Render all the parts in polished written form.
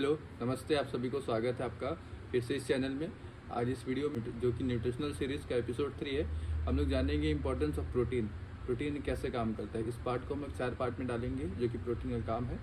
Hello, नमस्ते। आप सभी को स्वागत है आपका फिर से इस चैनल में। आज इस वीडियो में जो कि न्यूट्रिशनल सीरीज़ का एपिसोड 3 है, हम लोग जानेंगे इंपॉर्टेंस ऑफ प्रोटीन। प्रोटीन कैसे काम करता है। इस पार्ट को हम लोग 4 पार्ट में डालेंगे जो कि प्रोटीन का काम है।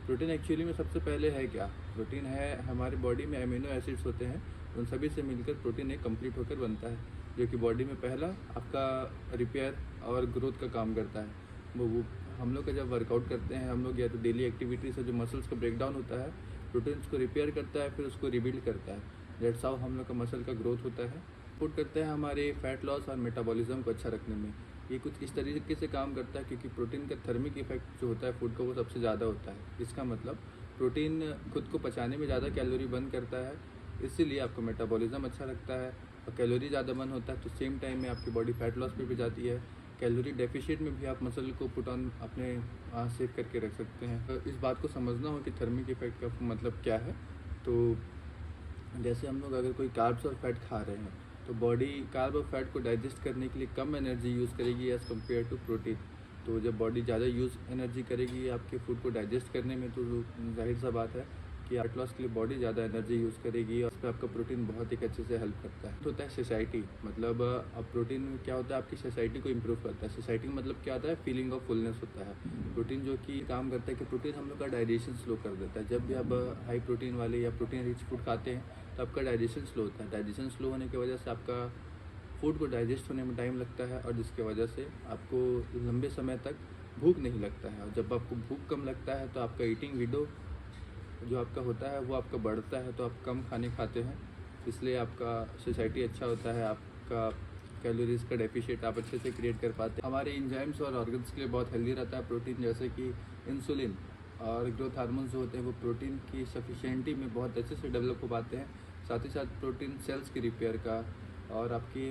प्रोटीन एक्चुअली में सबसे पहले है क्या? प्रोटीन है हमारी बॉडी में अमीनो एसिड्स होते हैं, उन सभी से मिलकर प्रोटीन एक कंप्लीट होकर बनता है, जो कि बॉडी में पहला आपका रिपेयर और ग्रोथ का काम करता है। वो हम लोग का जब वर्कआउट करते हैं, हम लोग या तो डेली एक्टिविटी से जो मसल्स का ब्रेकडाउन होता है, प्रोटीन उसको रिपेयर करता है, फिर उसको रिबिल्ड करता है। दैट्स हाउ हम लोग का मसल का ग्रोथ होता है। सपोर्ट करता है हमारे फैट लॉस और मेटाबॉलिज्म को अच्छा रखने में। ये कुछ इस तरीके से काम करता है क्योंकि प्रोटीन का थर्मिक इफेक्ट जो होता है फूड का, वो सबसे ज़्यादा होता है। इसका मतलब प्रोटीन खुद को पचाने में ज़्यादा कैलोरी बर्न करता है, इसीलिए आपका मेटाबॉलिज्म अच्छा रखता है और कैलोरी ज़्यादा बर्न होता है तो सेम टाइम में आपकी बॉडी फैट लॉस पे भी जाती है। कैलोरी डेफिशिएट में भी आप मसल को पुट ऑन अपने सेव करके रख सकते हैं। तो इस बात को समझना हो कि थर्मिक इफेक्ट का मतलब क्या है। तो जैसे हम लोग अगर कोई कार्ब्स और फैट खा रहे हैं तो बॉडी कार्ब और फैट को डाइजेस्ट करने के लिए कम एनर्जी यूज़ करेगी एज़ कम्पेयर टू प्रोटीन। तो जब बॉडी ज़्यादा एनर्जी करेगी आपके फूड को डाइजेस्ट करने में, तो जाहिर सा बात है कि फैट लॉस के लिए बॉडी ज़्यादा एनर्जी यूज़ करेगी और उस पर आपका प्रोटीन बहुत ही अच्छे से हेल्प करता है। तो होता है सोसाइटी, मतलब अब प्रोटीन क्या होता है, आपकी सोसाइटी को इम्प्रूव करता है। सोसाइटी मतलब क्या होता है, फीलिंग ऑफ फुलनेस होता है। प्रोटीन जो कि काम करता है कि प्रोटीन हम लोग का डाइजेशन स्लो कर देता है। जब भी आप हाई प्रोटीन वाले या प्रोटीन रिच फूड खाते हैं तो आपका डाइजेशन स्लो होता है। डाइजेशन स्लो होने की वजह से आपका फूड को डाइजेस्ट होने में टाइम लगता है और जिसकी वजह से आपको लंबे समय तक भूख नहीं लगता है। और जब आपको भूख कम लगता है तो आपका ईटिंग विंडो जो आपका होता है वो आपका बढ़ता है, तो आप कम खाने खाते हैं, इसलिए आपका सोसाइटी अच्छा होता है। आपका कैलोरीज का डेफिशिएट आप अच्छे से क्रिएट कर पाते हैं। हमारे इंजाइम्स और ऑर्गन्स के लिए बहुत हेल्दी रहता है प्रोटीन, जैसे कि इंसुलिन और ग्रोथ हार्मोन्स जो होते हैं वो प्रोटीन की सफिशिएंटी में बहुत अच्छे से डेवलप हो पाते हैं। साथ ही साथ प्रोटीन सेल्स की रिपेयर का और आपकी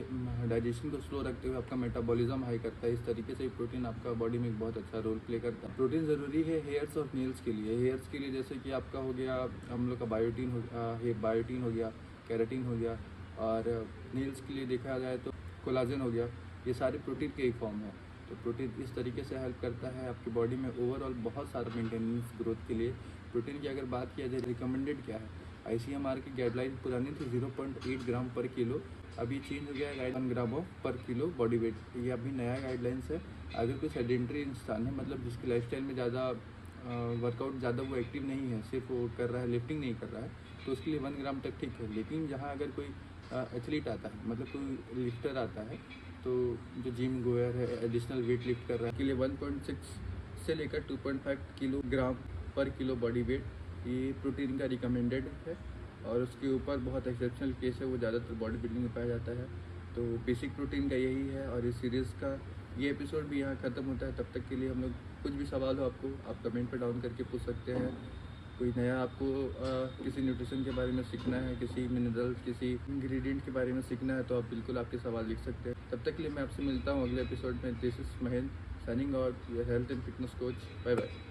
डाइजेशन को स्लो रखते हुए आपका मेटाबॉलिज्म हाई करता है। इस तरीके से प्रोटीन आपका बॉडी में एक बहुत अच्छा रोल प्ले करता है। प्रोटीन ज़रूरी है हेयर्स और नेल्स के लिए। हेयर्स के लिए जैसे कि आपका हो गया हम लोग का बायोटीन हो गया, कैराटीन हो गया, और नेल्स के लिए देखा जाए तो कोलाजन हो गया। ये सारे प्रोटीन के ही फॉर्म है। तो प्रोटीन इस तरीके से हेल्प करता है आपकी बॉडी में ओवरऑल बहुत सारा मेंटेनेंस ग्रोथ के लिए। प्रोटीन की अगर बात किया जाए रिकमेंडेड क्या है, ICMR की गाइडलाइन पुरानी थी 0.8 ग्राम पर किलो, अभी चेंज हो गया है 1 ग्राम ऑफ पर किलो बॉडी वेट। ये अभी नया गाइडलाइंस है। अगर कोई सेडेंट्री इंसान है, मतलब जिसकी लाइफस्टाइल में ज़्यादा वर्कआउट ज़्यादा वो एक्टिव नहीं है, सिर्फ वो कर रहा है, लिफ्टिंग नहीं कर रहा है, तो उसके लिए 1 ग्राम तक ठीक है। लेकिन जहाँ अगर कोई एथलीट आता है, मतलब कोई लिफ्टर आता है, तो जो जिम गोयर है, एडिशनल वेट लिफ्ट कर रहा है, के लिए 1.6 से लेकर 2.5 किलोग्राम पर किलो बॉडी वेट ये प्रोटीन का रिकमेंडेड है। और उसके ऊपर बहुत एक्सेप्शनल केस है, वो ज़्यादातर बॉडी बिल्डिंग में पाया जाता है। तो बेसिक प्रोटीन का यही है। और इस सीरीज़ का ये एपिसोड भी यहाँ ख़त्म होता है। तब तक के लिए हम लोग कुछ भी सवाल हो आपको, आप कमेंट पर डाउन करके पूछ सकते हैं। कोई नया आपको किसी न्यूट्रिशन के बारे में सीखना है, किसी मिनरल्स, किसी इंग्रेडिएंट के बारे में सीखना है, तो आप बिल्कुल आपके सवाल लिख सकते हैं। तब तक के लिए मैं आपसे मिलता हूँ अगले एपिसोड में। This is Mahendra signing out, your health and fitness coach. Bye bye.